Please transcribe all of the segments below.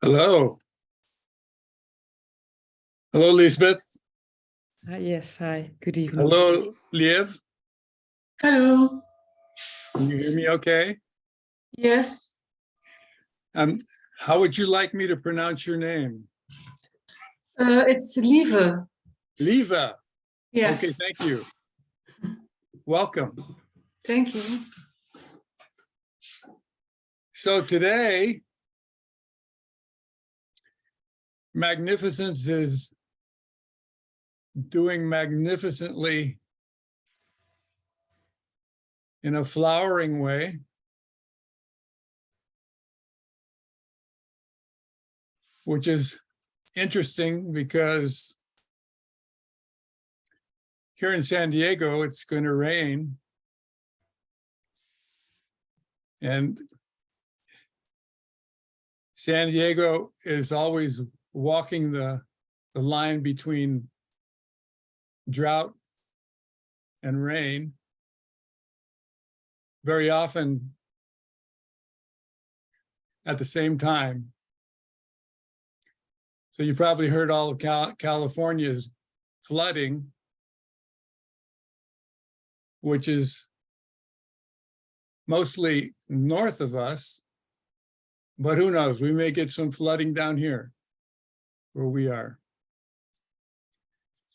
Hello. Hello, Lisbeth. Yes, hi, good evening. Hello, Liev. Hello. Can you hear me okay? Yes. How would you like me to pronounce your name? It's Lieve. Liva. Yeah. Okay, thank you. Welcome. Thank you. So today, Magnificence is doing magnificently in a flowering way. Which is interesting because here in San Diego, it's going to rain. And San Diego is always walking the line between drought and rain. Very often at the same time. So you probably heard all of California's flooding, which is mostly north of us, but who knows, we may get some flooding down here where we are.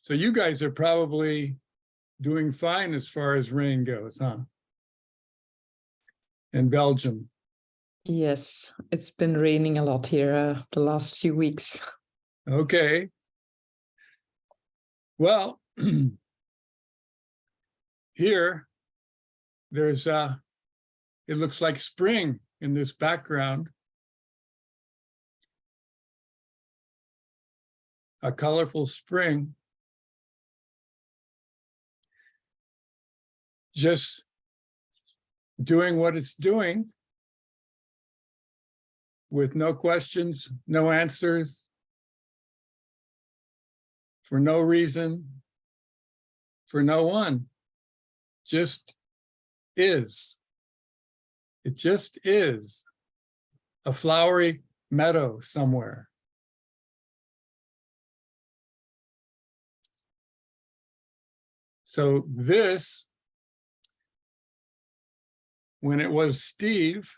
So you guys are probably doing fine as far as rain goes, huh? In Belgium. Yes, it's been raining a lot here the last few weeks. Okay. Well, here, there's it looks like spring in this background. A colorful spring. Just doing what it's doing with no questions, no answers, for no reason, for no one, just is. It just is a flowery meadow somewhere. So this, when it was Steve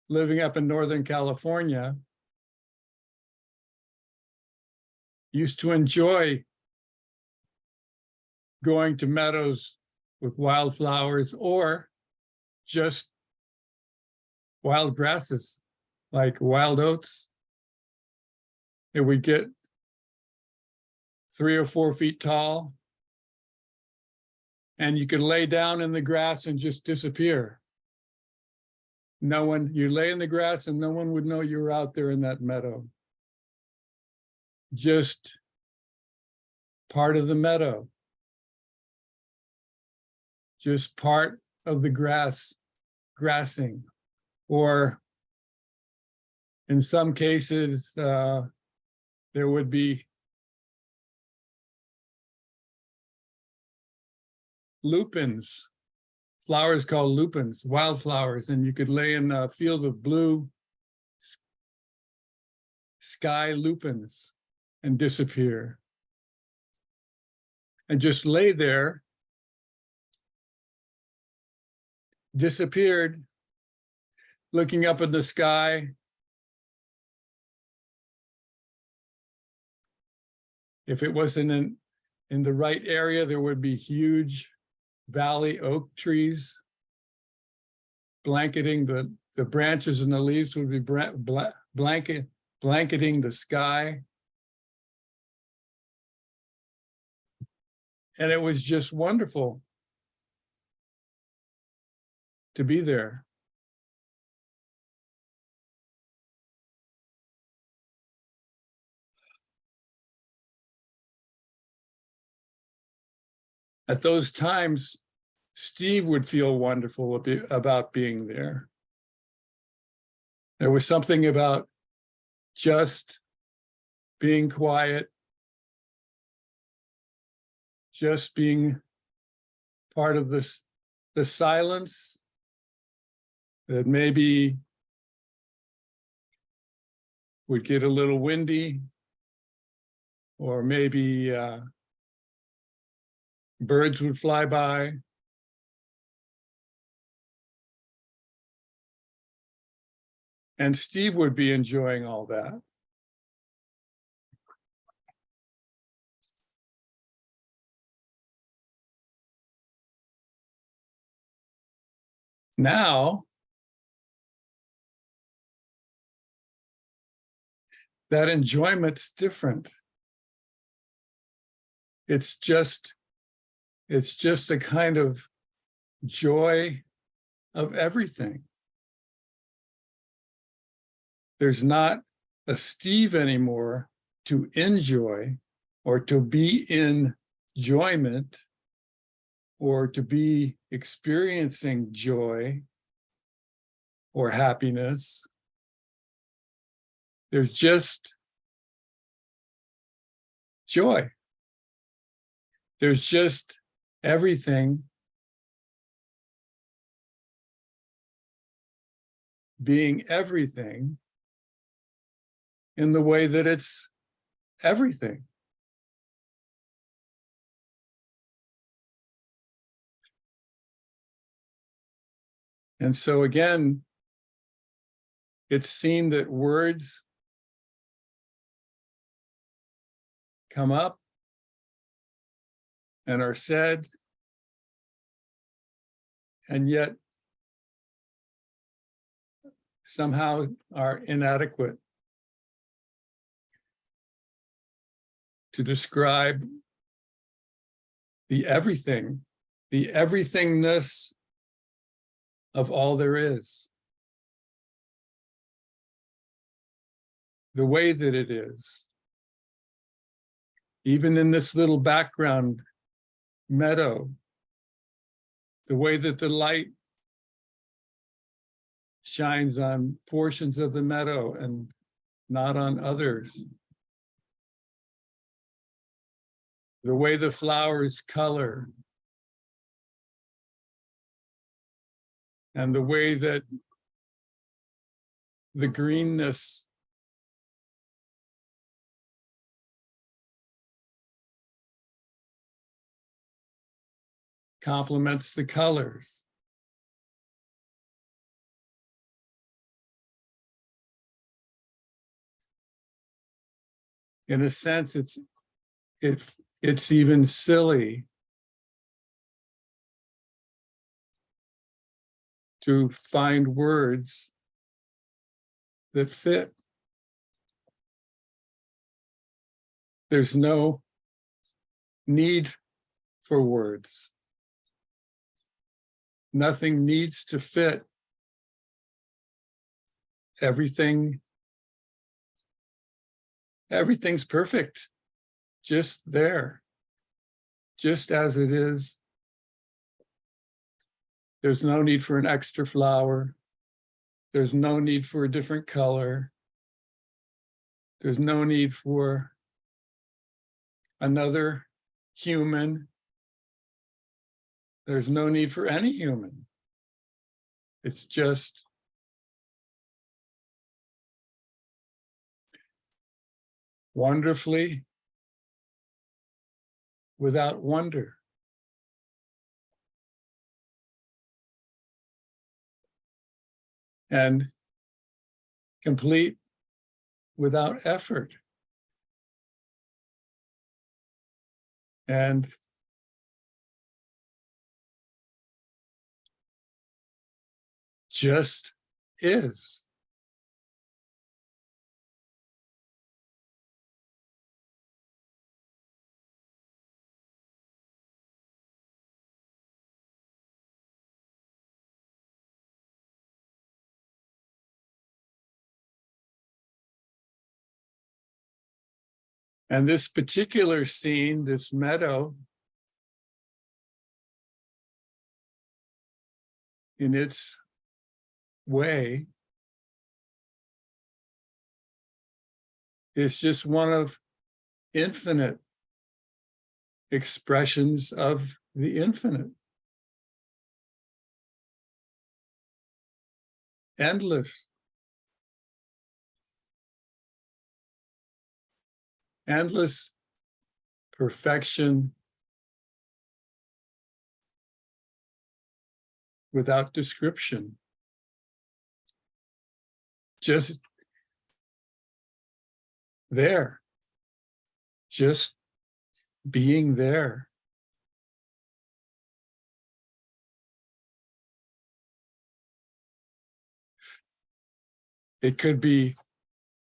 living up in Northern California, used to enjoy going to meadows with wildflowers or just wild grasses like wild oats. It would get 3 or 4 feet tall, and you could lay down in the grass and just disappear. No one, you lay in the grass and no one would know you were out there in that meadow. Just part of the meadow. Just part of the grassing. Or in some cases, there would be lupins, flowers called lupins, wildflowers, and you could lay in a field of blue sky lupins and disappear. And just lay there, disappeared, looking up in the sky. If it wasn't in the right area, there would be huge valley oak trees blanketing the branches, and the leaves would be blanketing the sky. And it was just wonderful to be there. At those times, Steve would feel wonderful about being there. There was something about just being quiet, just being part of the silence that maybe would get a little windy, or maybe birds would fly by. And Steve would be enjoying all that. Now, that enjoyment's different. It's just a kind of joy of everything. There's not a Steve anymore to enjoy or to be in enjoyment or to be experiencing joy or happiness. There's just joy. There's just everything being everything in the way that it's everything. And so again, it's seen that words come up and are said, and yet somehow are inadequate to describe the everythingness of all there is, the way that it is. Even in this little background meadow, the way that the light shines on portions of the meadow and not on others. The way the flowers color. And the way that the greenness complements the colors. In a sense, it's even silly to find words that fit. There's no need for words. Nothing needs to fit. Everything's perfect, just there, just as it is. There's no need for an extra flower. There's no need for a different color. There's no need for another human. There's no need for any human. It's just wonderfully without wonder. And complete without effort. And just is. And this particular scene, this meadow, in its way, is just one of infinite expressions of the infinite. Endless. endless perfection without description. Just there. Just being there. It could be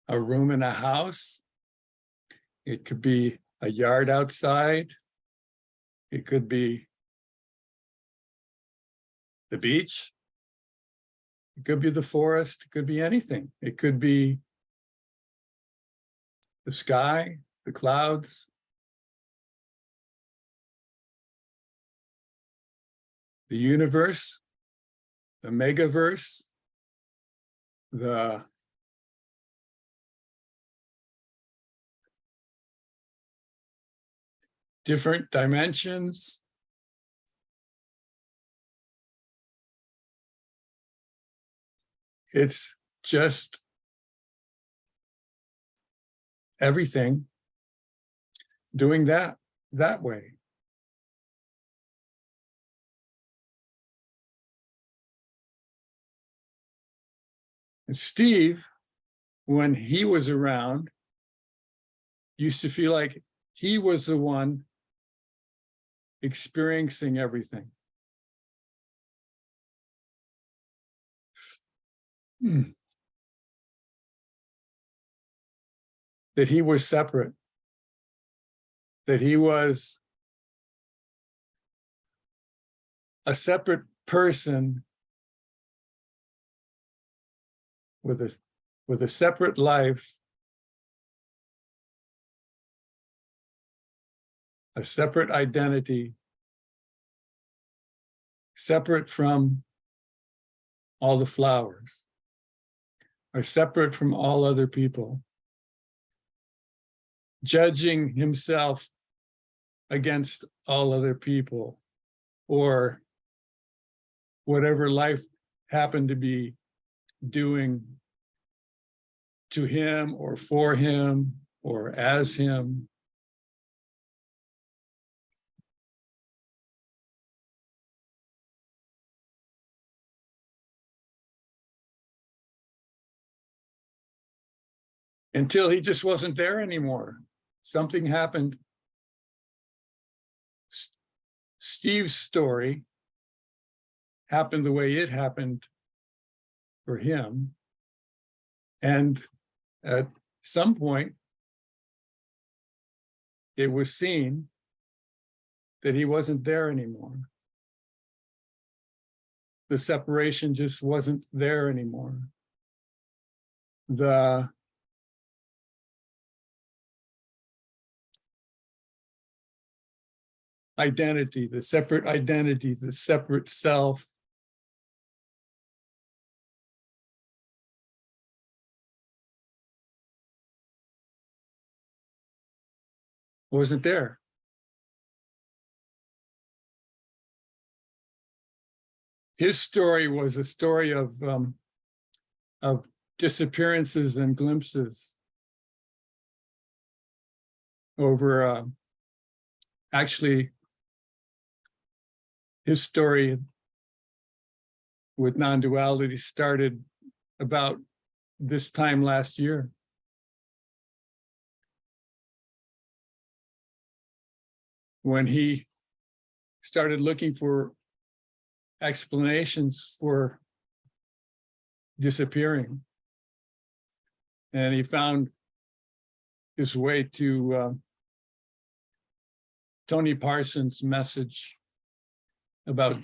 a room in a house. It could be a yard outside. It could be the beach. It could be the forest. It could be anything. It could be the sky, the clouds, the universe, the megaverse, the different dimensions. It's just everything doing that way. And Steve, when he was around, used to feel like he was the one experiencing everything. That he was separate, that he was a separate person with a separate life, a separate identity, separate from all the flowers, or separate from all other people, judging himself against all other people, or whatever life happened to be doing to him or for him or as him. Until he just wasn't there anymore. Something happened. Steve's story happened the way it happened for him. And at some point, it was seen that he wasn't there anymore. The separation just wasn't there anymore. The identity, the separate identity, the separate self, wasn't there. His story was a story of disappearances and glimpses over actually his story with non-duality started about this time last year. When he started looking for explanations for disappearing. And he found his way to Tony Parsons' message about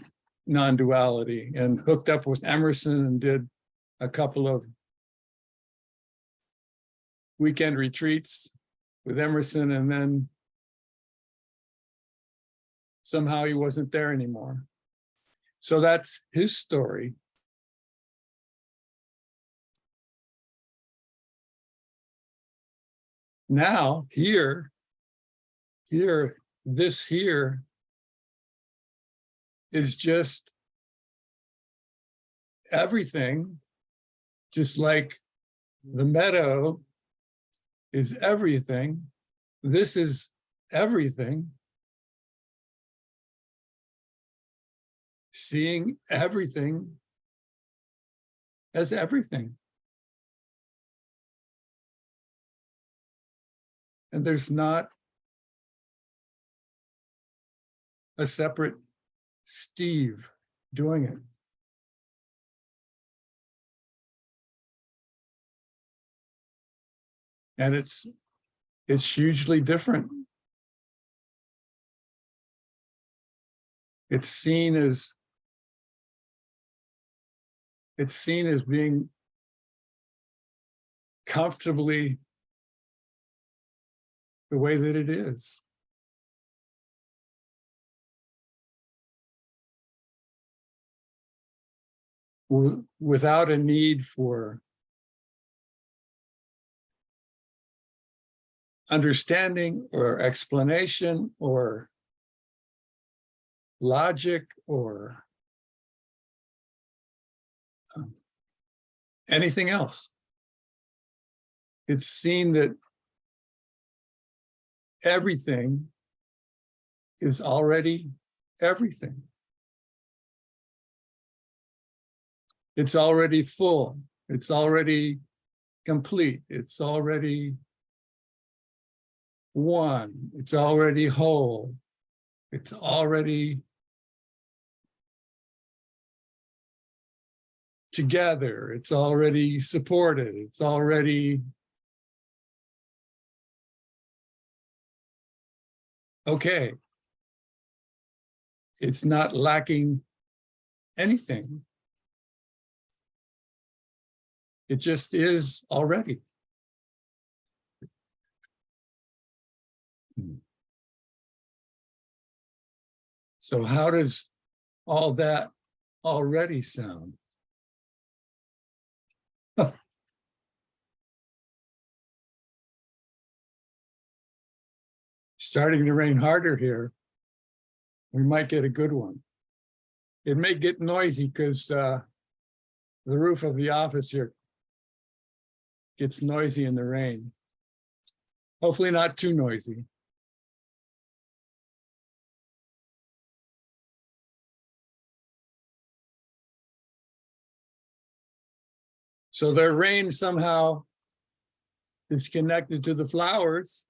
non-duality, and hooked up with Emerson and did a couple of weekend retreats with Emerson, and then somehow he wasn't there anymore. So that's his story. Now, this here is just everything, just like the meadow is everything. this is everything, seeing everything as everything. And there's not a separate Steve doing it. And it's hugely different. It's seen as being comfortably the way that it is. Without a need for understanding or explanation or logic or anything else. It's seen that everything is already everything. It's already full. It's already complete. It's already one. It's already whole. It's already together. It's already supported. It's already okay. It's not lacking anything. It just is already. So how does all that already sound? Starting to rain harder here. We might get a good one. It may get noisy because the roof of the office here gets noisy in the rain. Hopefully not too noisy. So their rain somehow is connected to the flowers.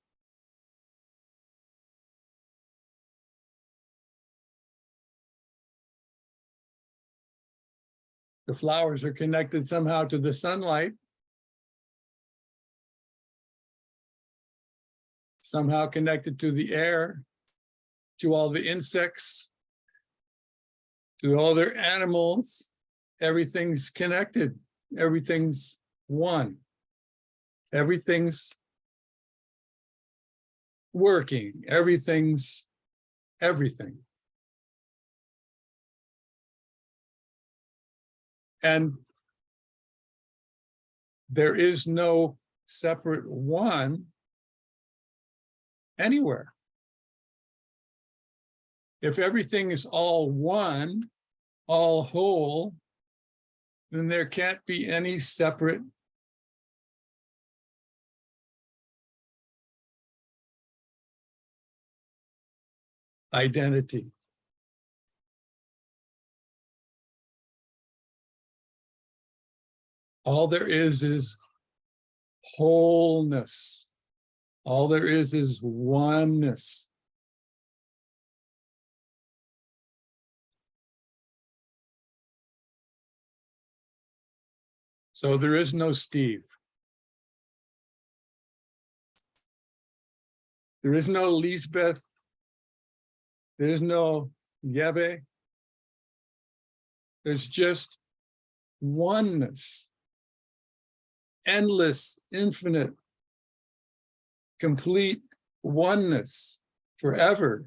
The flowers are connected somehow to the sunlight. Somehow connected to the air, to all the insects, to all their animals. Everything's connected. Everything's one. Everything's working. Everything's everything. And there is no separate one anywhere. If everything is all one, all whole, then there can't be any separate identity. All there is wholeness. All there is oneness. So there is no Steve. There is no Lisbeth. There is no Yebe. There's just oneness. Endless, infinite, complete oneness forever.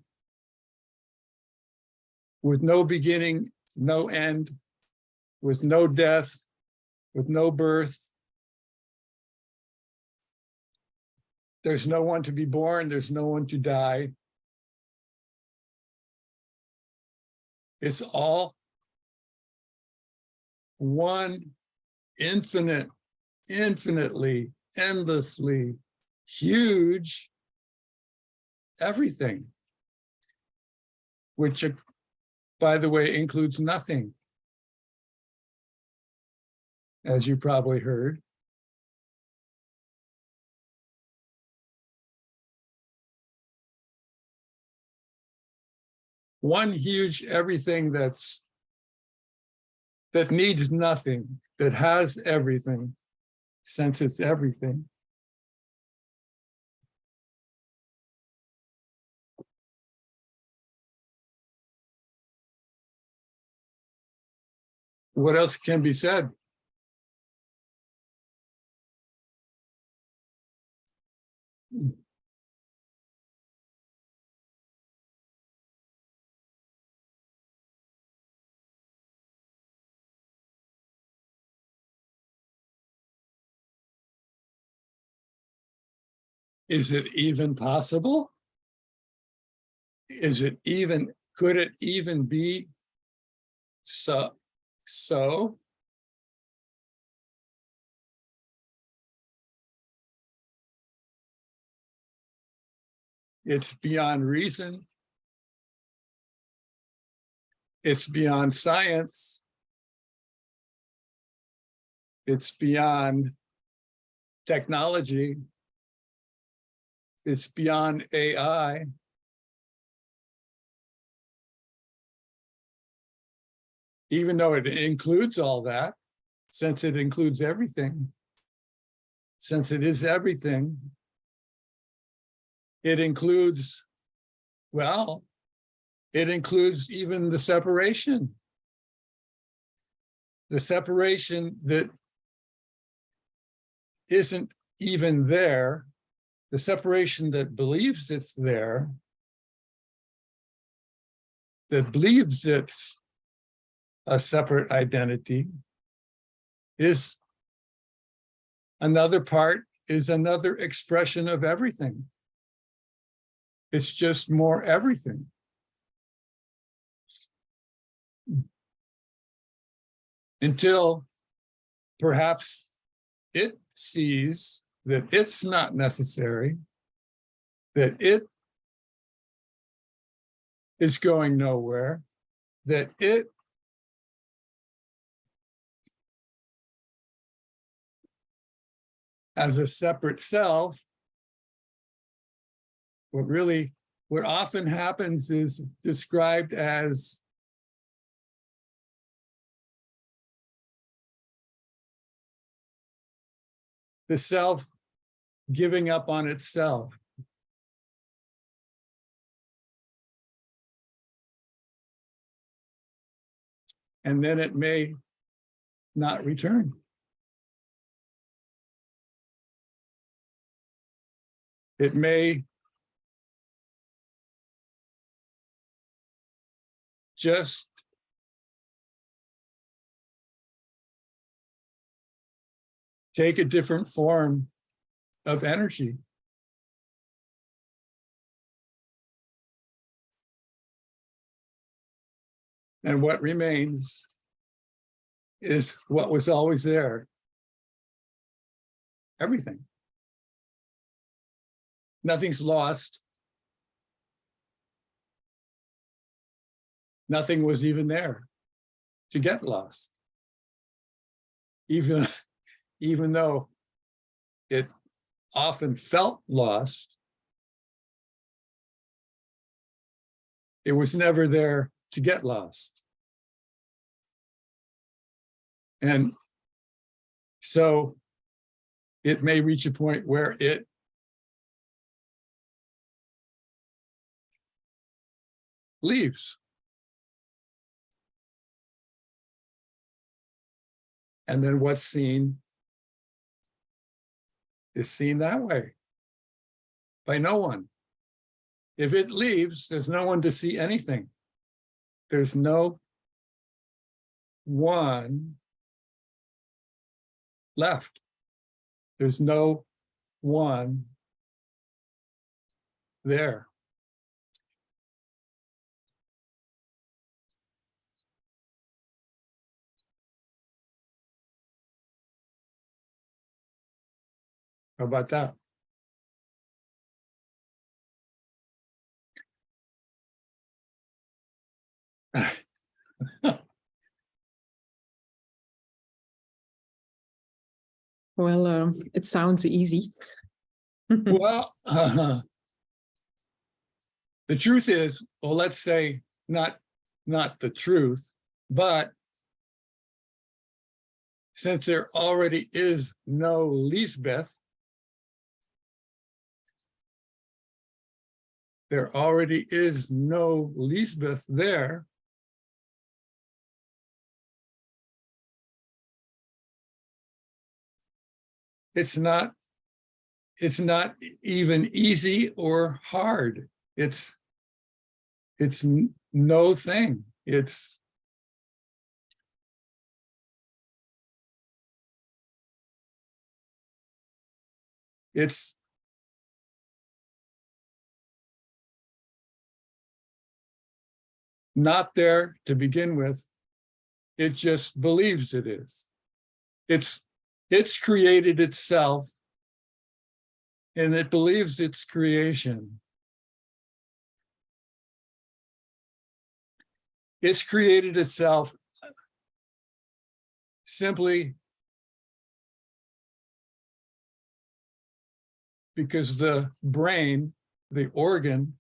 With no beginning, no end, with no death, with no birth. There's no one to be born, there's no one to die. It's all one infinite, infinitely, endlessly huge everything, which, by the way, includes nothing, as you probably heard. One huge everything that needs nothing, that has everything, since it's everything. What else can be said? Is it even possible? Is it even, could it even be so? It's beyond reason. It's beyond science. It's beyond technology. It's beyond AI. Even though it includes all that, since it includes everything, since it is everything, it includes, well, it includes even the separation. The separation that isn't even there, the separation that believes it's there, that believes it's a separate identity, is another part, is another expression of everything. It's just more everything. Until perhaps it sees that it's not necessary, that it is going nowhere, that it as a separate self, what often happens is described as the self giving up on itself. And then it may not return. It may just take a different form of energy. And what remains is what was always there. Everything. Nothing's lost. Nothing was even there to get lost. Even though it often felt lost, it was never there to get lost. And so it may reach a point where it leaves. And then what's seen is seen that way by no one. If it leaves, there's no one to see anything. There's no one left. There's no one there. How about that? Well, it sounds easy. Well, the truth is, well, let's say not the truth, but since there already is no Lisbeth, there already is no Lisbeth there. It's not even easy or hard. It's no thing. It's not there to begin with. It just believes it is. It's created itself, and it believes its creation. It's created itself simply because the brain, the organ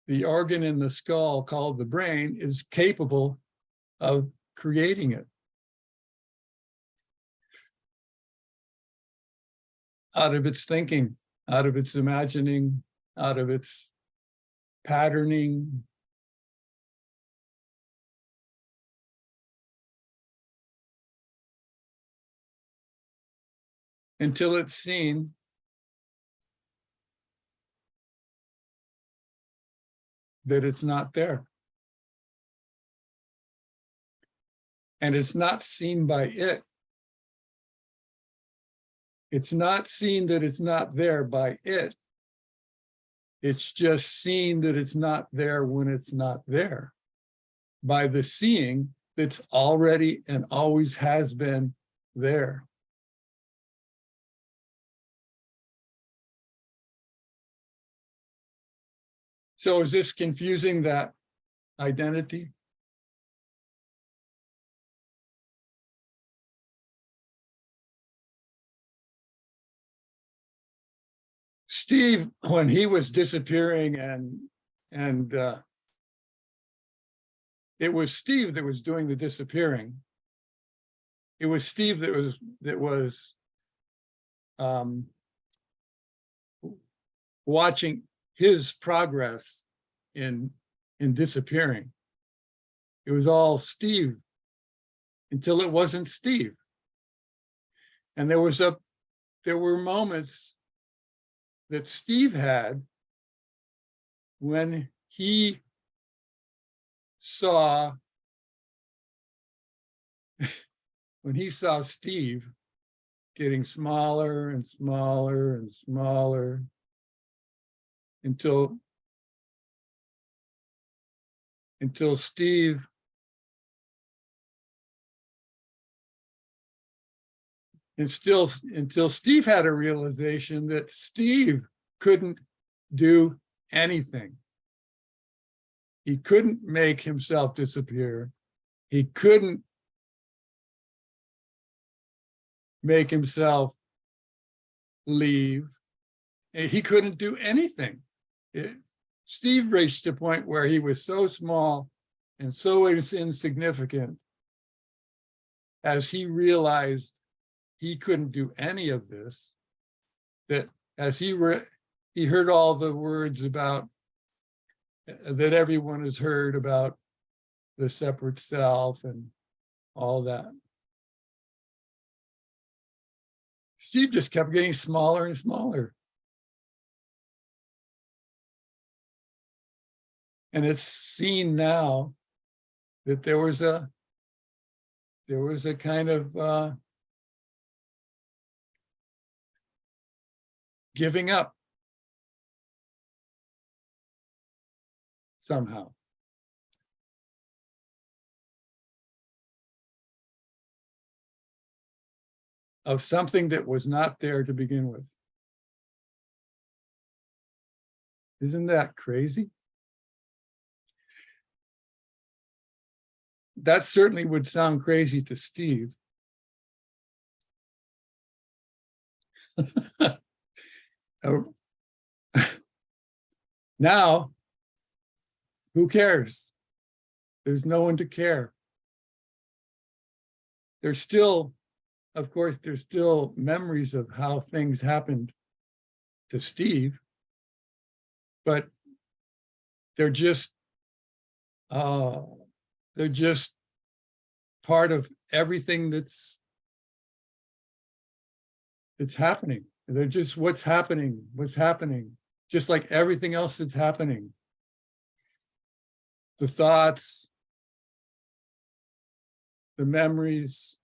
in the skull called the brain, is capable of creating it out of its thinking, out of its imagining, out of its patterning. Until it's seen that it's not there. And it's not seen by it. It's not seen that it's not there by it. It's just seen that it's not there when it's not there, by the seeing that's already and always has been there. So is this confusing that identity? Steve, when he was disappearing and it was Steve that was doing the disappearing. It was Steve that was watching his progress in disappearing. It was all Steve until it wasn't Steve. And there were moments that Steve had when he saw Steve getting smaller and smaller and smaller until Steve until Steve had a realization that Steve couldn't do anything. He couldn't make himself disappear. He couldn't make himself leave. He couldn't do anything. Steve reached a point where he was so small and so insignificant, as he realized he couldn't do any of this, that as he heard all the words about that everyone has heard about the separate self and all that. Steve just kept getting smaller and smaller. And it's seen now that there was a kind of giving up somehow. Of something that was not there to begin with. Isn't that crazy? that certainly would sound crazy to Steve. Oh. Now, who cares? There's no one to care. There's still, of course, there's still memories of how things happened to Steve, but they're just part of everything that's happening. They're just what's happening, just like everything else that's happening. The thoughts, the memories,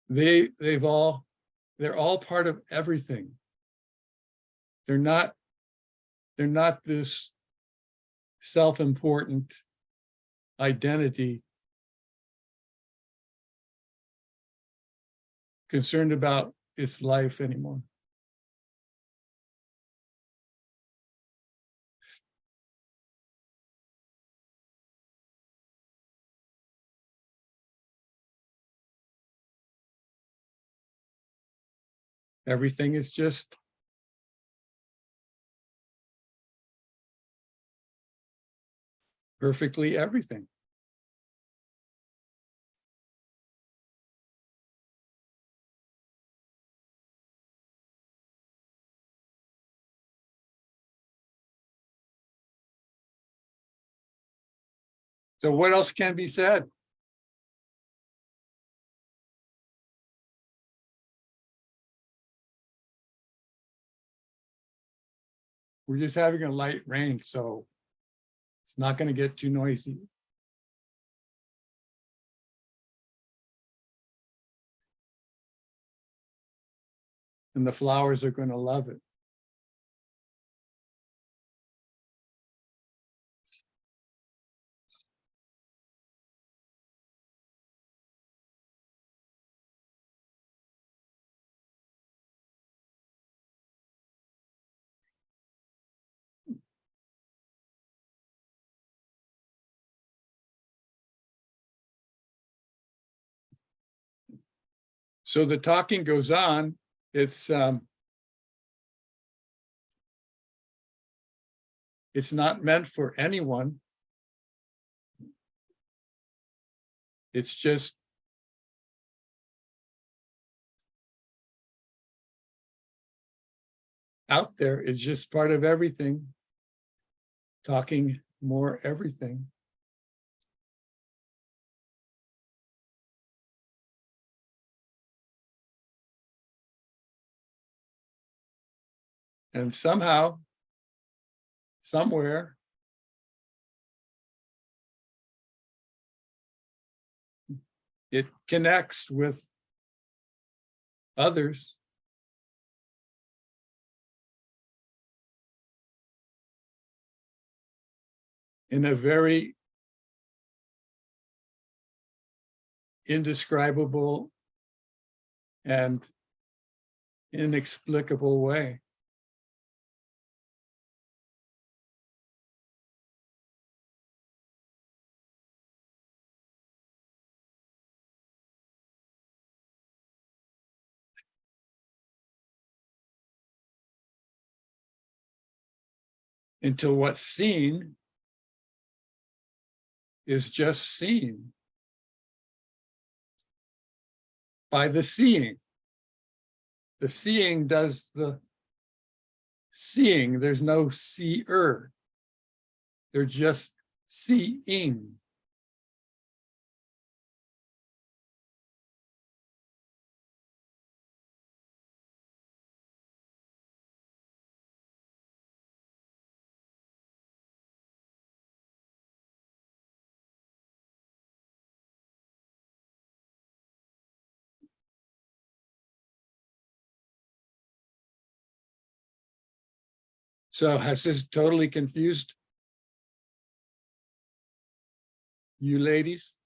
they're all part of everything. They're not this self-important identity concerned about its life anymore. Everything is just perfectly everything. So what else can be said? We're just having a light rain, so it's not going to get too noisy. And the flowers are going to love it. So the talking goes on. It's not meant for anyone. It's just out there. It's just part of everything. Talking more everything. And somehow, somewhere, it connects with others. In a very indescribable and inexplicable way. Until what's seen is just seen by the seeing. The seeing does the seeing. There's no seer. They're just seeing. So has this totally confused you ladies?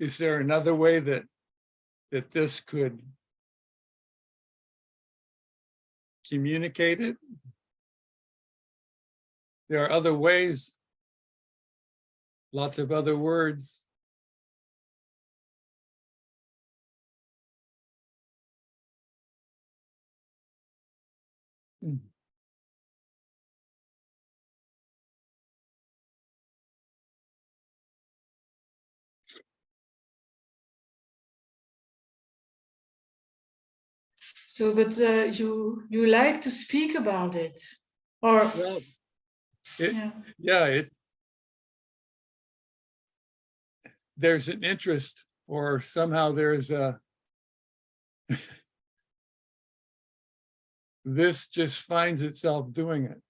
is there another way that this could communicate it? There are other ways, lots of other words. So, but you like to speak about it, or Well, yeah. There's an interest, or somehow there's a this just finds itself doing it.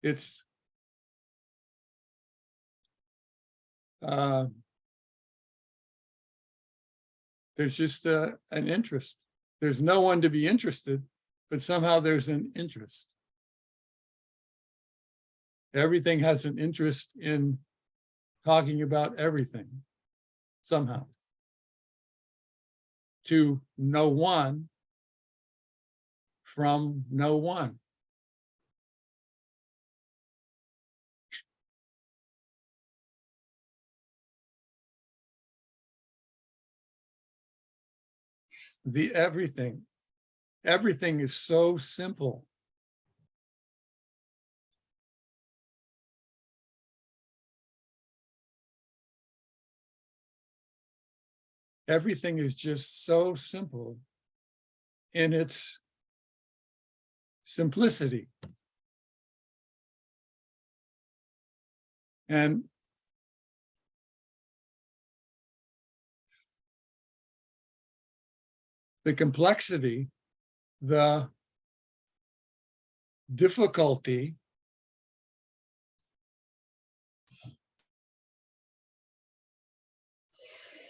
It's there's just an interest. There's no one to be interested, but somehow there's an interest. Everything has an interest in talking about everything, somehow. To no one from no one. The everything is so simple. Everything is just so simple in its simplicity. And the complexity, the difficulty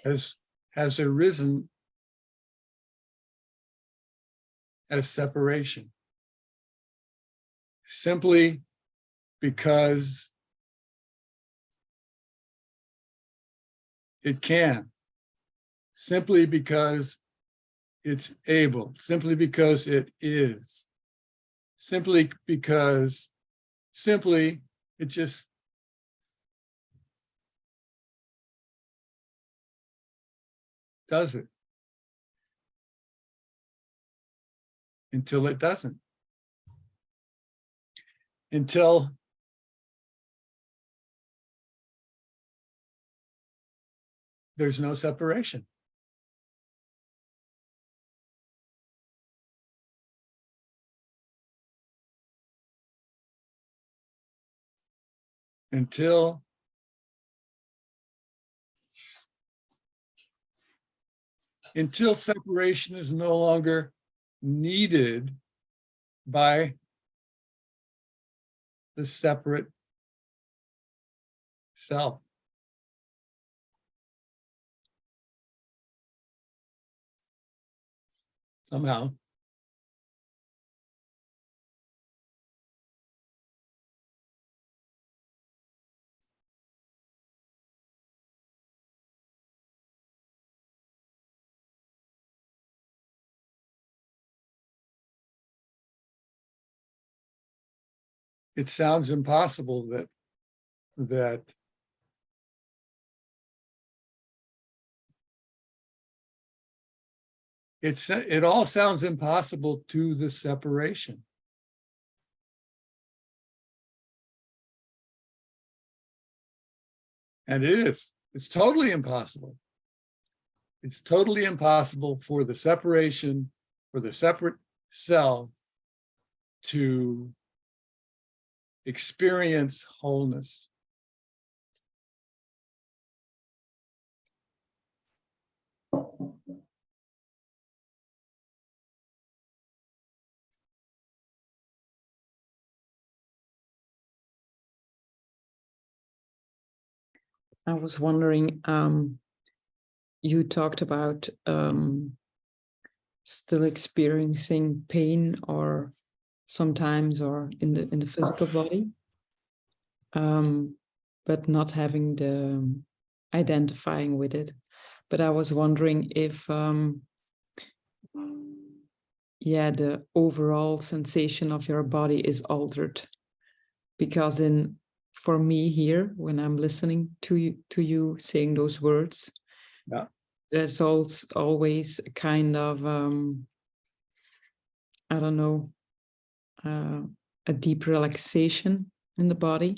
has arisen as separation, simply because it can, simply because it's able, simply because it is, simply because it just does it until it doesn't. Until there's no separation. Until separation is no longer needed by the separate self. Somehow. It sounds impossible that it all sounds impossible to the separation. And it's totally impossible. It's totally impossible for the separation, for the separate self to experience wholeness. I was wondering, you talked about still experiencing pain or sometimes or in the physical body, but not having the identifying with it. but I was wondering if, yeah, the overall sensation of your body is altered, because for me here, when I'm listening to you saying those words, Yeah. there's also always a kind of, I don't know, a deep relaxation in the body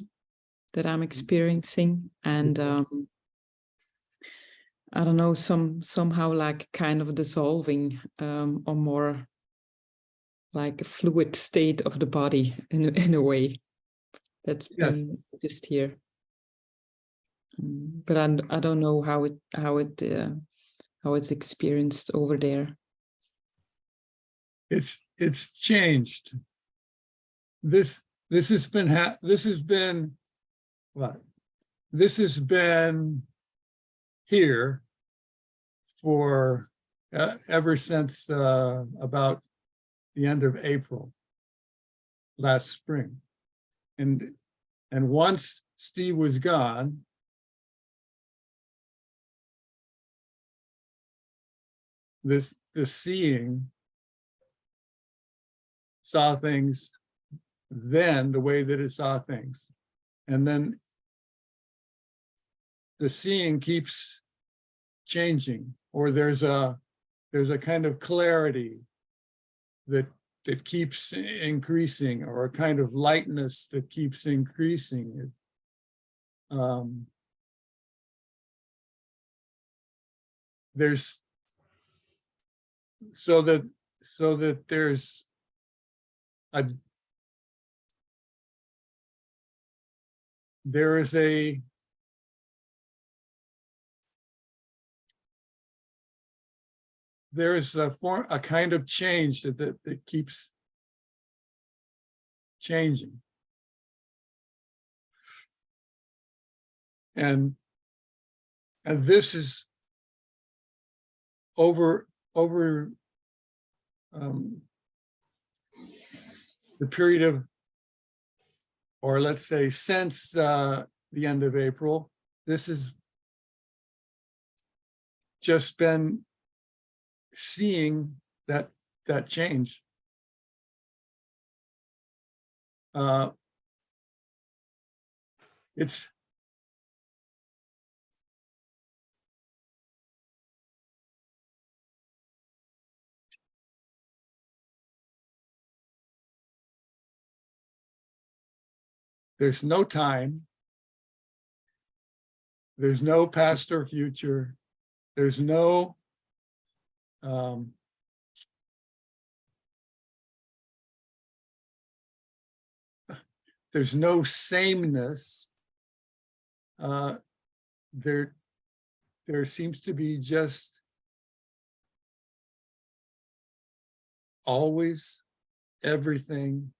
that I'm experiencing, and I don't know, somehow like kind of dissolving, or more like a fluid state of the body in a way that's Yeah. being just here. But I don't know how it's experienced over there. It's changed. This has been what? This has been here for ever since about the end of April last spring. And once Steve was gone, this seeing saw things then the way that it saw things. And then the seeing keeps changing, or there's a kind of clarity that keeps increasing, or a kind of lightness that keeps increasing. There's so that there's there is a kind of change that keeps changing. And this is over the period of, or let's say since the end of April, this has just been seeing that change. There's no time. There's no past or future. There's no there's no sameness. There seems to be just always everything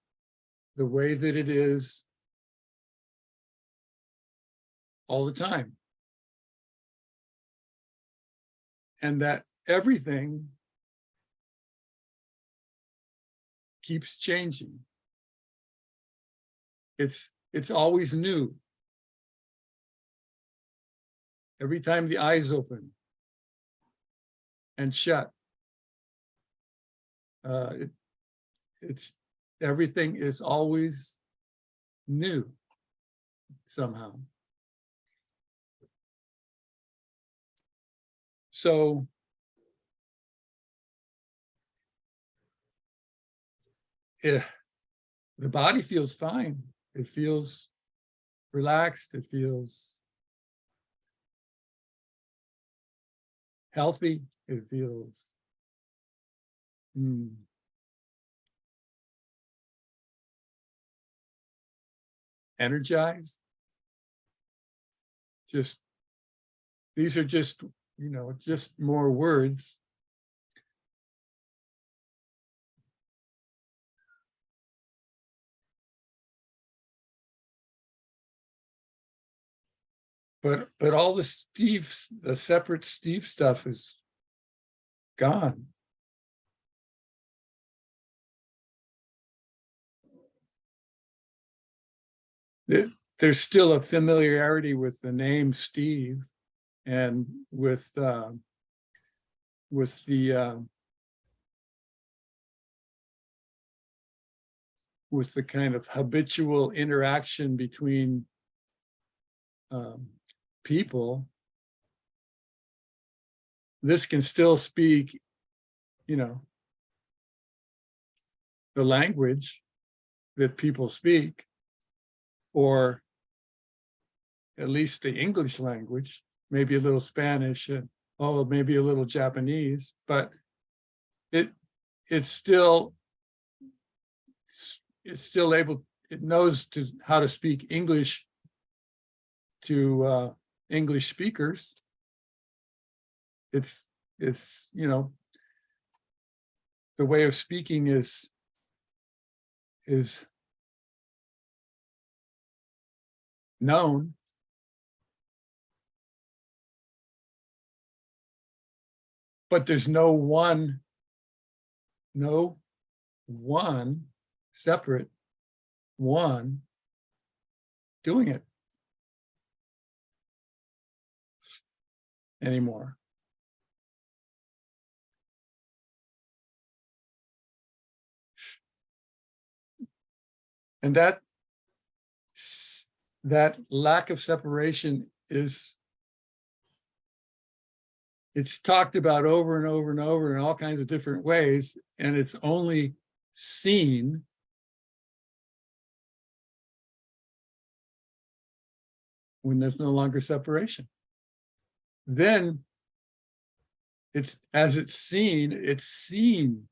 the way that it is all the time. And that everything keeps changing. It's always new. Every time the eyes open and shut, it's everything is always new somehow. So the body feels fine. It feels relaxed. It feels healthy. It feels energized. Just, these are just, just more words. But all the separate Steve stuff is gone. There's still a familiarity with the name Steve, and with the kind of habitual interaction between people, this can still speak, you know, the language that people speak, or at least the English language, maybe a little Spanish, and maybe a little Japanese, but it's still able, it knows how to speak English to English speakers. It's you know, the way of speaking is known. But there's no one separate one doing it anymore. And that lack of separation it's talked about over and over and over in all kinds of different ways, and it's only seen when there's no longer separation. Then it's seen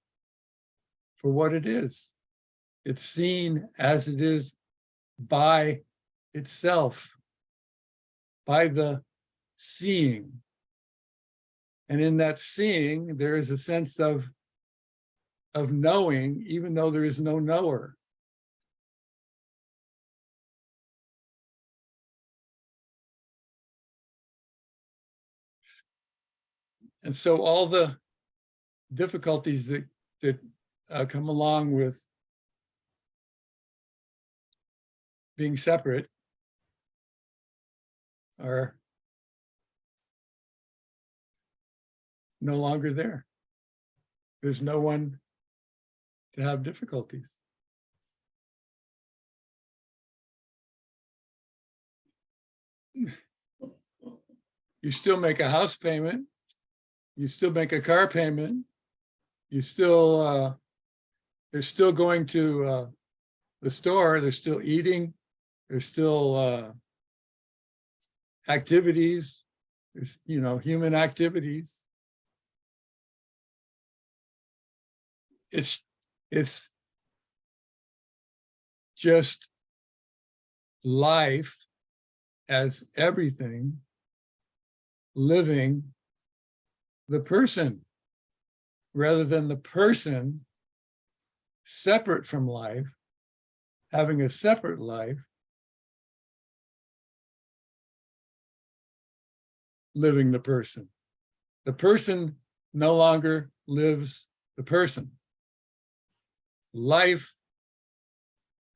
for what it is. It's seen as it is by itself, by the seeing. And in that seeing, there is a sense of knowing, even though there is no knower. And so all the difficulties that come along with being separate are no longer there. There's no one to have difficulties. You still make a house payment. You still make a car payment. You still, they're still going to the store. They're still eating. There's still activities. There's, you know, human activities. It's just life as everything living the person, rather than the person separate from life, having a separate life, living the person. The person no longer lives the person. Life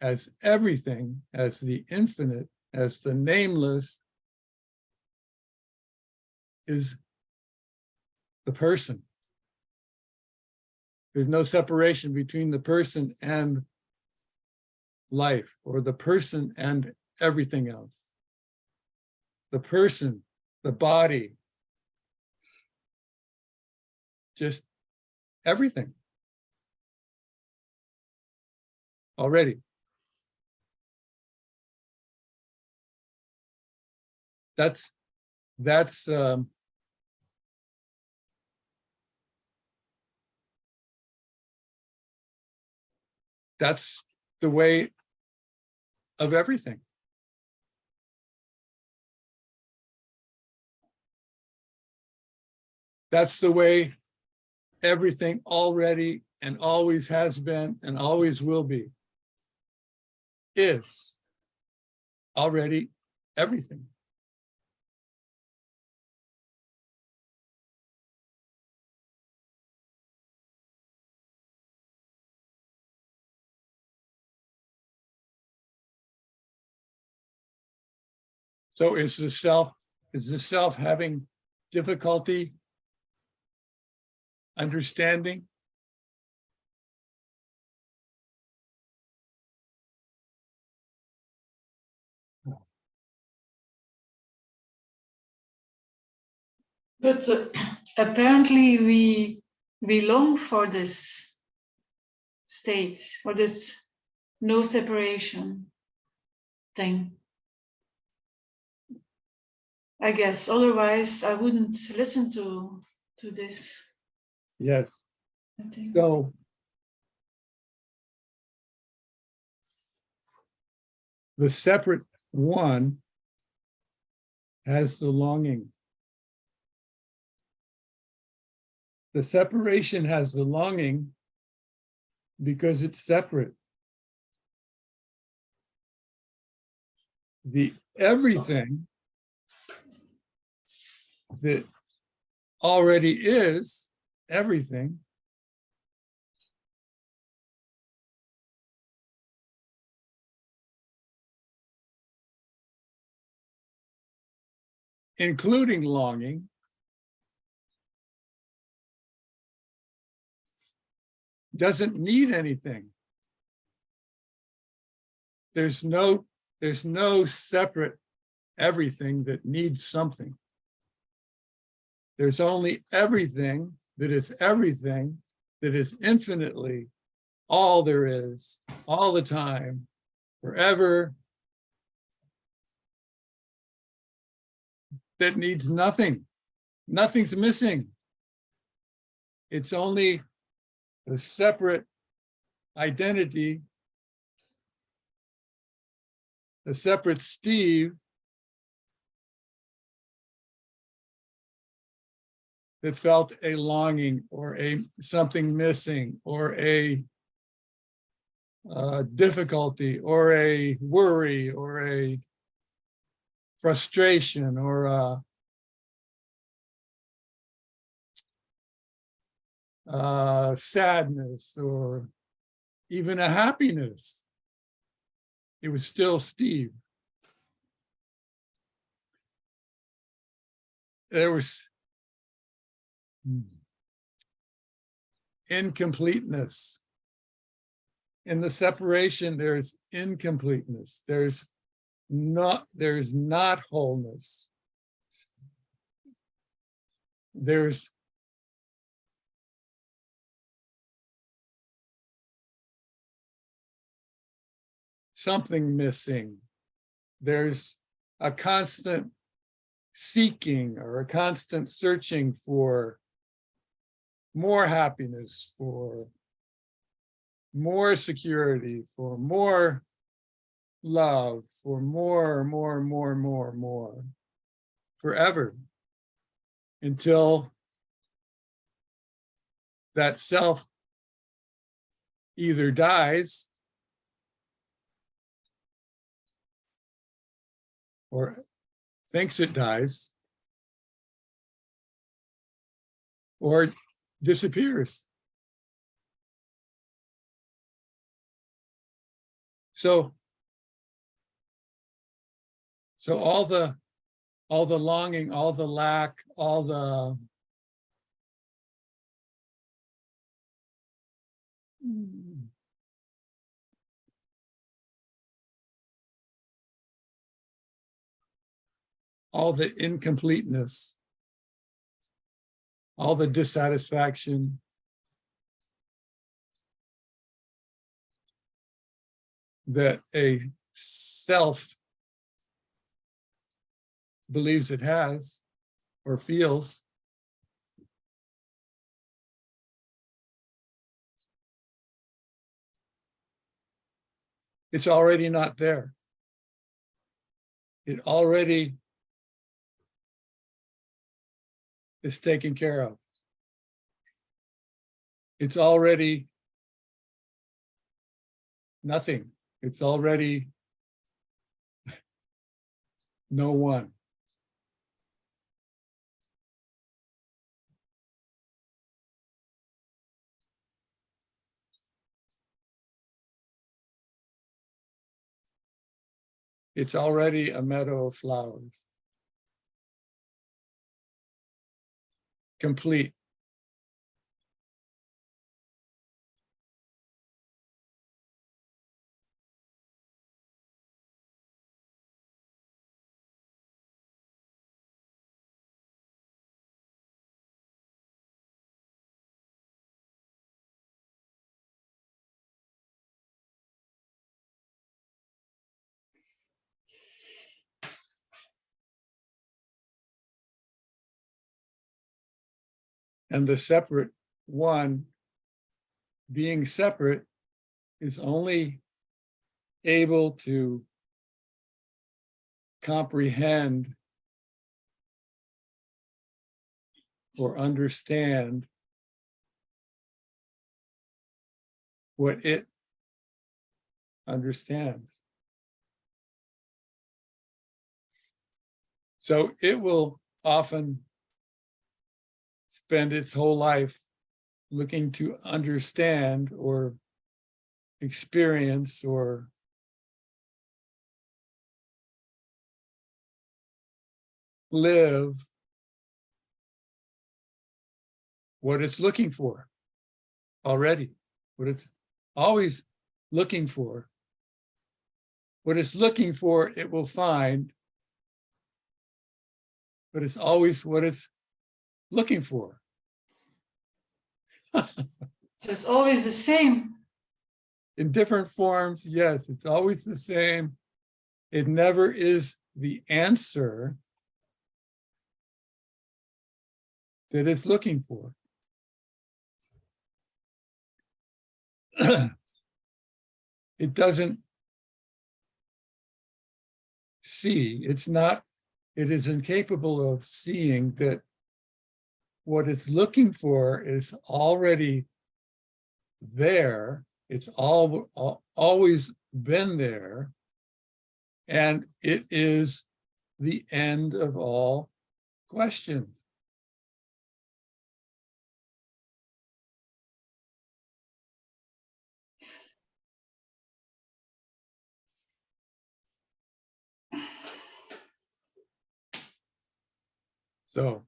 as everything, as the infinite, as the nameless, is the person. There's no separation between the person and life, or the person and everything else. The person, the body, just everything. Already. That's the way of everything. That's the way everything already and always has been and always will be. Is already everything. So is the self Is the self having difficulty understanding? But apparently we long for this state or this no separation thing. I guess otherwise I wouldn't listen to this. Yes. I think. So the separate one has the longing. The separation has the longing because it's separate. The everything that already is everything including longing, doesn't need anything. There's no separate everything that needs something. There's only everything that is infinitely all there is, all the time, forever, that needs nothing. Nothing's missing. It's only a separate identity, a separate Steve that felt a longing or something missing or a difficulty or a worry or a frustration or sadness or even a happiness. It was still Steve. There was incompleteness. In the separation, there's incompleteness. There's not wholeness. There's something missing. There's a constant seeking or a constant searching for more happiness, for more security, for more love, for more, forever, until that self either dies or thinks it dies or disappears. So all the longing, all the lack, all the incompleteness, all the dissatisfaction, that a self believes it has or feels, it's already not there. It already is taken care of. It's already nothing. It's already no one. It's already a meadow of flowers. complete. And the separate one, being separate, is only able to comprehend or understand what it understands. So it will often spend its whole life looking to understand or experience or live what it's looking for already, what it's always looking for. What it's looking for, it will find, but it's always what it's looking for. So it's always the same. In different forms, yes, it's always the same. It never is the answer that it's looking for. It doesn't see, it is incapable of seeing that what it's looking for is already there. It's always been there. And it is the end of all questions. So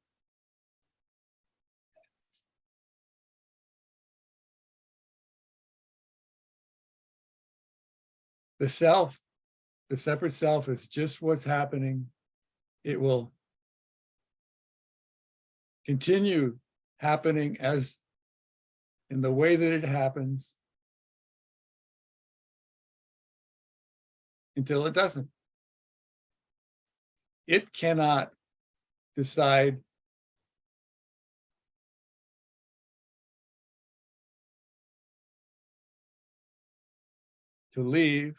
the self, the separate self, is just what's happening. It will continue happening as in the way that it happens until it doesn't. It cannot decide to leave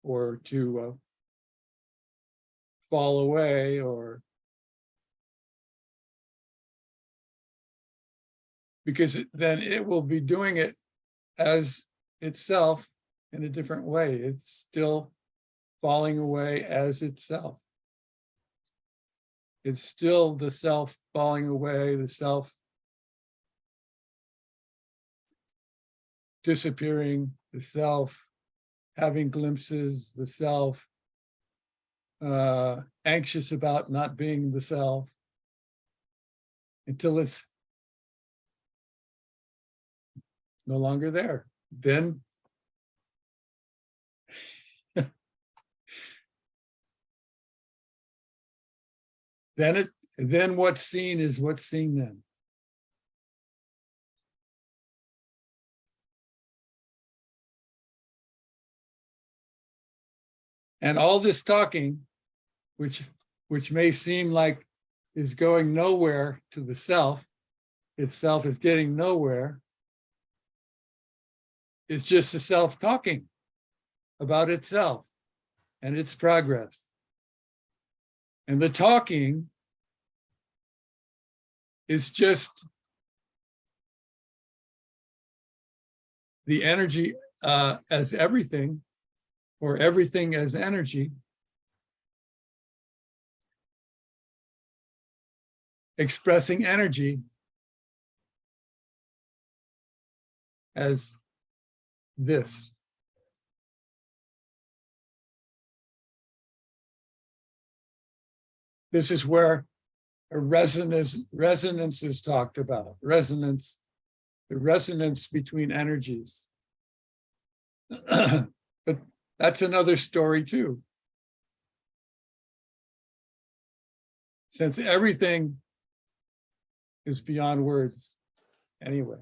or to fall away, or because then it will be doing it as itself in a different way. It's still falling away as itself. It's still the self falling away, the self disappearing, the self having glimpses, the self anxious about not being the self, until it's no longer there. Then then what's seen is what's seen then. And all this talking, which may seem like is going nowhere to the self, itself is getting nowhere. It's just the self talking about itself and its progress. And the talking is just the energy as everything, or everything as energy, expressing energy as this. This is where a resonance is talked about, resonance, the resonance between energies. But that's another story too. Since everything is beyond words anyway.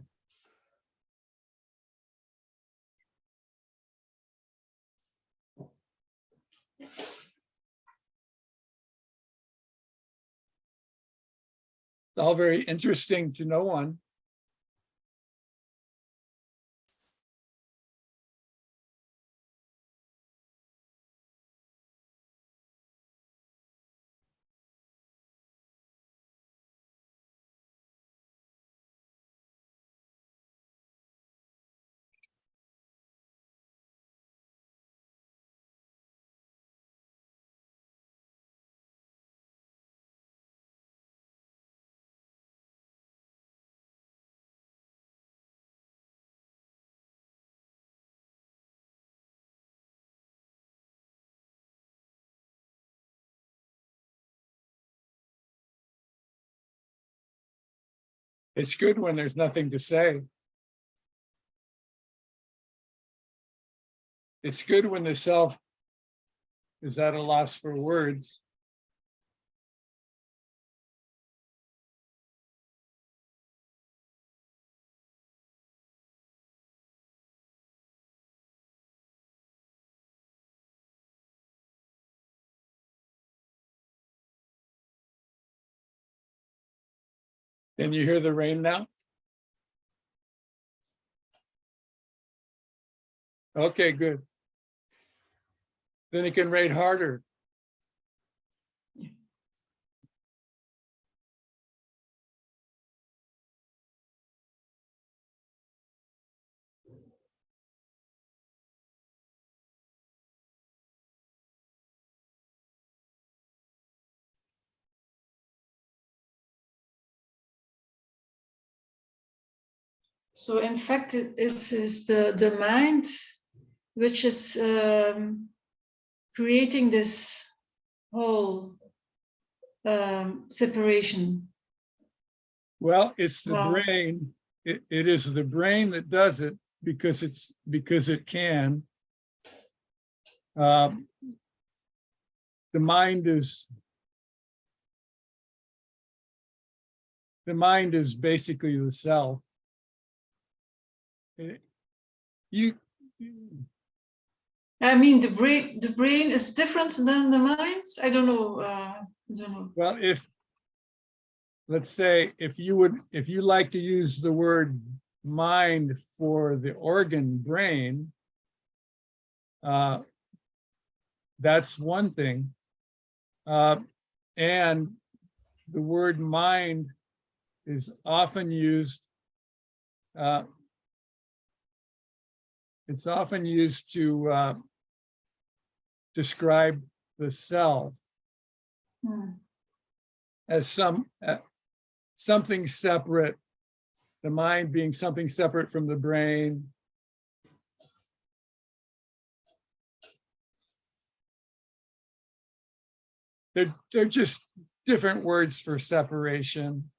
It's all very interesting to no one. It's good when there's nothing to say. It's good when the self is at a loss for words. Can you hear the rain now? Okay, good. Then it can rain harder. So in fact, it is the mind which is creating this whole separation. Well, it's the Wow. brain. It is the brain that does it because it can. The mind is basically the self. You I mean, the brain is different than the mind. I don't know. well, let's say if you like to use the word mind for the organ brain, that's one thing. And the word mind is often used. It's often used to describe the self as something separate, the mind being something separate from the brain. They're just different words for separation.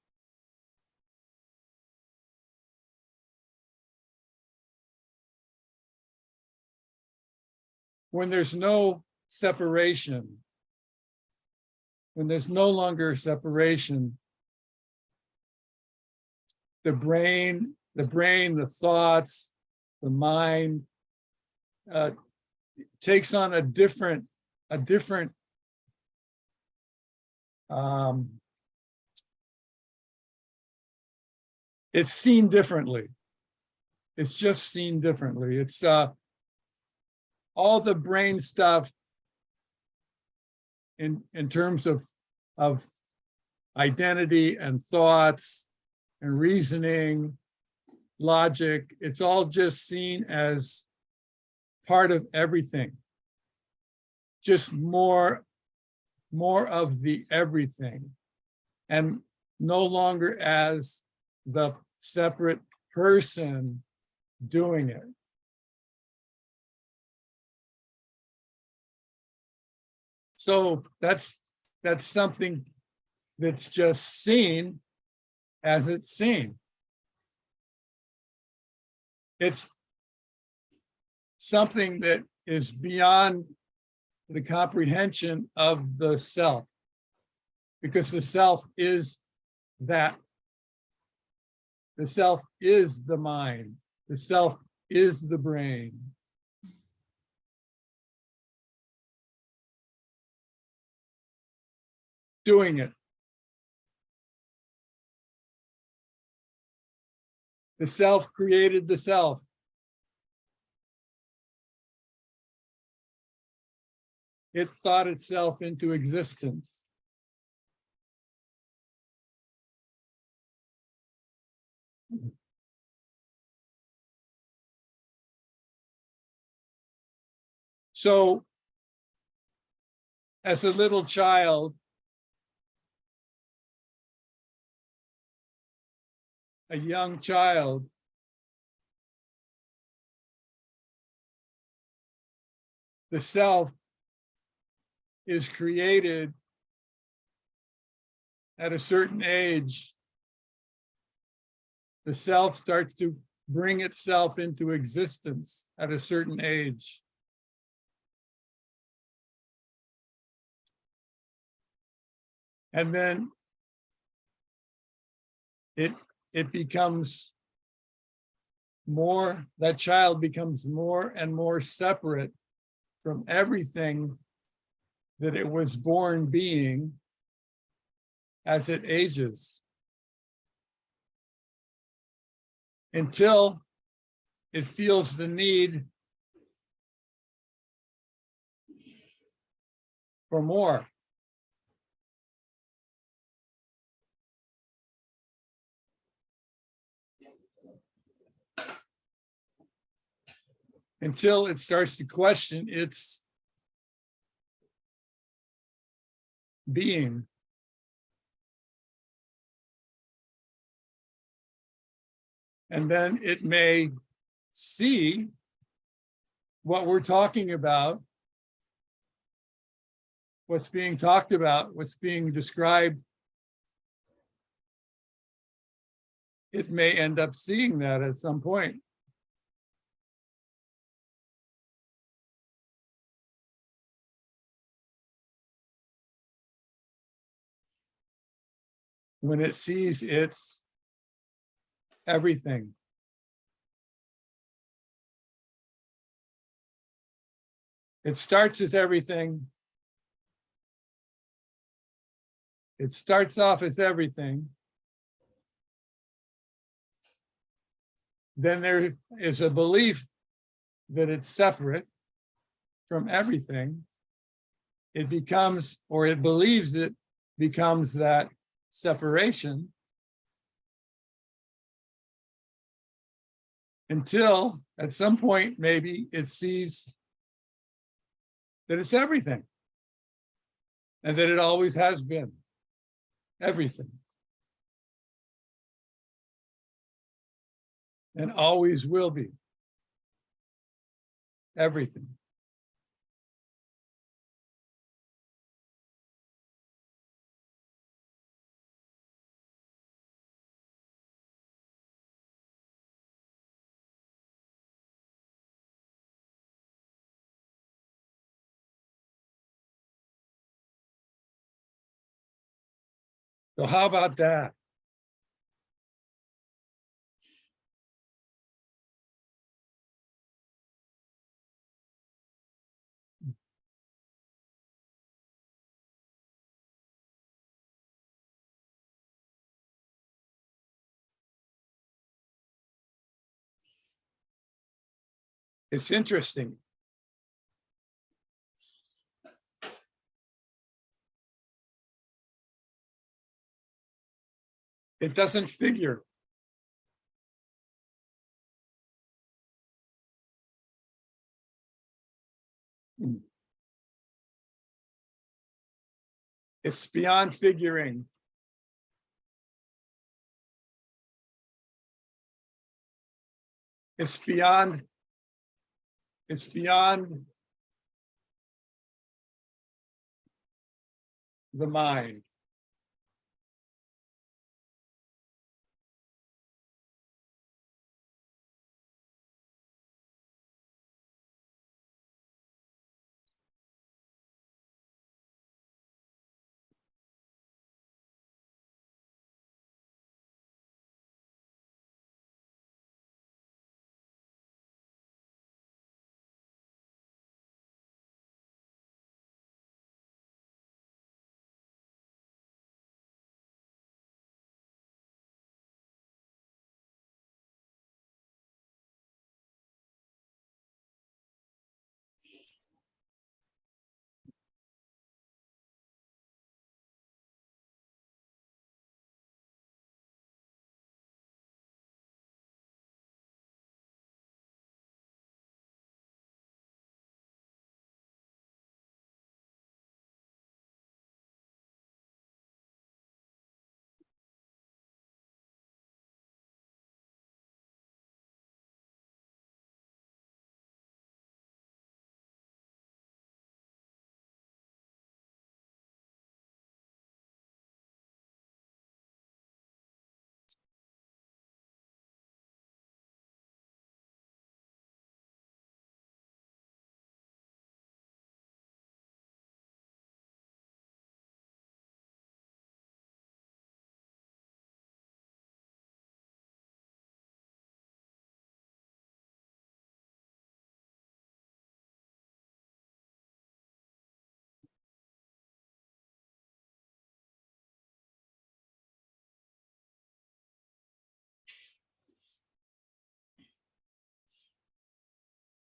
When there's no separation, when there's no longer separation, the brain, the thoughts, the mind takes on a different it's seen differently. It's just seen differently. It's all the brain stuff in terms of identity and thoughts and reasoning, logic, it's all just seen as part of everything. Just more of the everything, and no longer as the separate person doing it. So that's something that's just seen as it's seen. It's something that is beyond the comprehension of the self, because the self is that. The self is the mind. The self is the brain. Doing it. The self created the self. It thought itself into existence. So, as a little child, a young child, the self is created at a certain age. The self starts to bring itself into existence at a certain age. And then it becomes more, that child becomes more and more separate from everything that it was born being as it ages, until it feels the need for more. Until it starts to question its being. And then it may see what we're talking about, what's being talked about, what's being described. It may end up seeing that at some point. When it sees its everything. It starts as everything. It starts off as everything. Then there is a belief that it's separate from everything. It becomes, or it believes it becomes that separation, until at some point maybe it sees that it's everything, and that it always has been everything, and always will be everything. So how about that? It's interesting. It doesn't figure. It's beyond figuring. It's beyond the mind.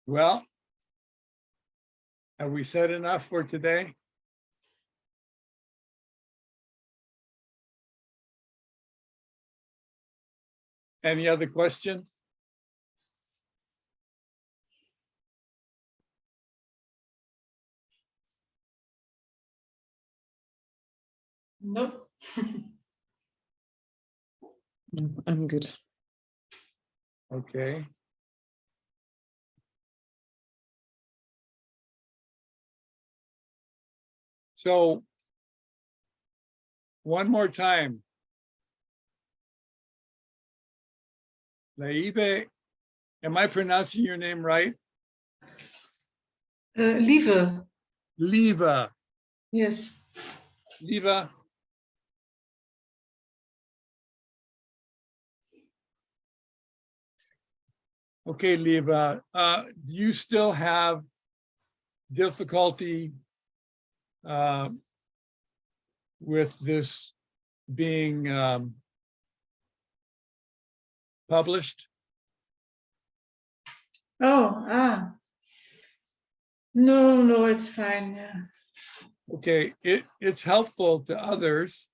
Well, have we said enough for today? Any other questions? Nope. No, I'm good. Okay. So one more time. Laive, am I pronouncing your name right? Lieve. Liva. Yes. Liva. Okay, Liva, do you still have difficulty with this being published? Oh, no, it's fine. Yeah. Okay, it's helpful to others.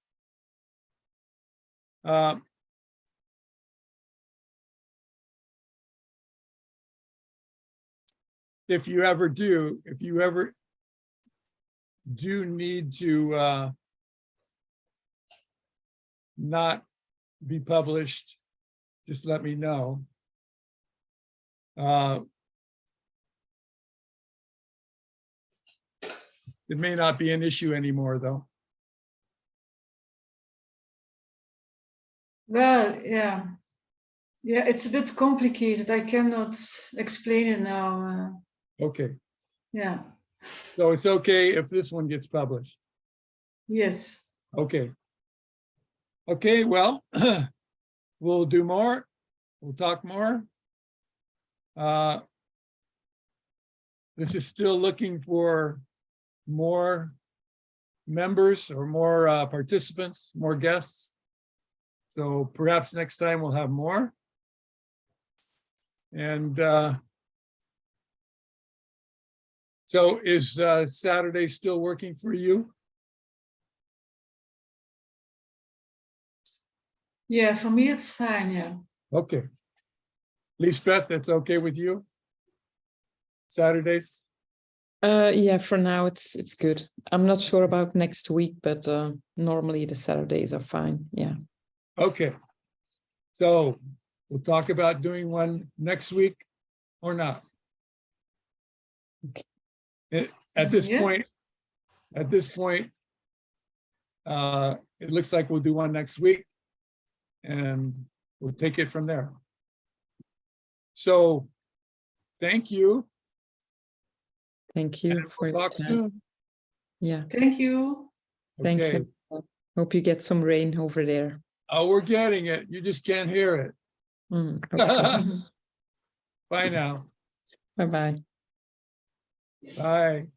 If you ever do need to not be published, just let me know. It may not be an issue anymore, though. Well, yeah. Yeah, it's a bit complicated. I cannot explain it now. Okay, Yeah. so it's okay if this one gets published. Yes. Okay. Okay, well, we'll do more. We'll talk more. This is still looking for more members or more participants, more guests. So perhaps next time we'll have more. And so is Saturday still working for you? Yeah, for me it's fine. Yeah. Okay. Lisbeth, that's okay with you? Saturdays? Yeah, for now it's good. I'm not sure about next week, but normally the Saturdays are fine. Yeah. Okay. So we'll talk about doing one next week or not. Okay. At this Yeah. point, it looks like we'll do one next week and we'll take it from there. So thank you. Thank you And for we'll your talk time. soon. Yeah. Thank you. Thank Okay. you. Hope you get some rain over there. Oh, we're getting it. You just can't hear it. Okay. Bye now. Bye-bye. Bye.